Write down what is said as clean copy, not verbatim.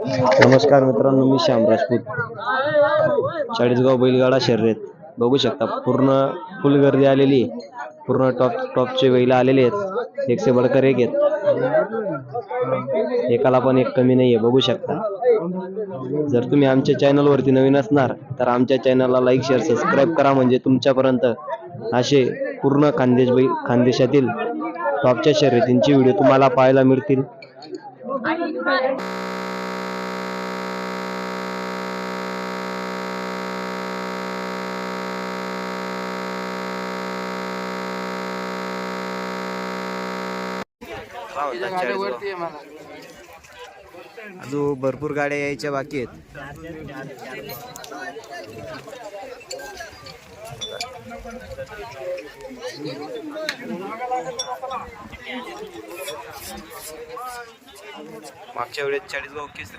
नमस्कार मित्रांनो, मी श्याम राजपूत. चाळीसगाव बैलगाडा शर्यत बघू शकता. पूर्ण फुल गर्दी आलेली. पूर्ण टॉपचे बैल आलेले आहेत. एक से बडकर एक आहेत. एकाला पण एक कमी नाहीये, बघू शकता. जर तुम्ही आमच्या चॅनलवरती नवीन असणार तर आमच्या चॅनलला लाईक शेअर सबस्क्राईब करा, म्हणजे तुमच्यापर्यंत असे पूर्ण खानदेशातील टॉपच्या शर्यतींचे व्हिडिओ तुम्हाला पाहायला मिळतील. अजून भरपूर गाड्या यायच्या बाकी आहेत. मागच्या वेळेस चाळीसगाव केसरी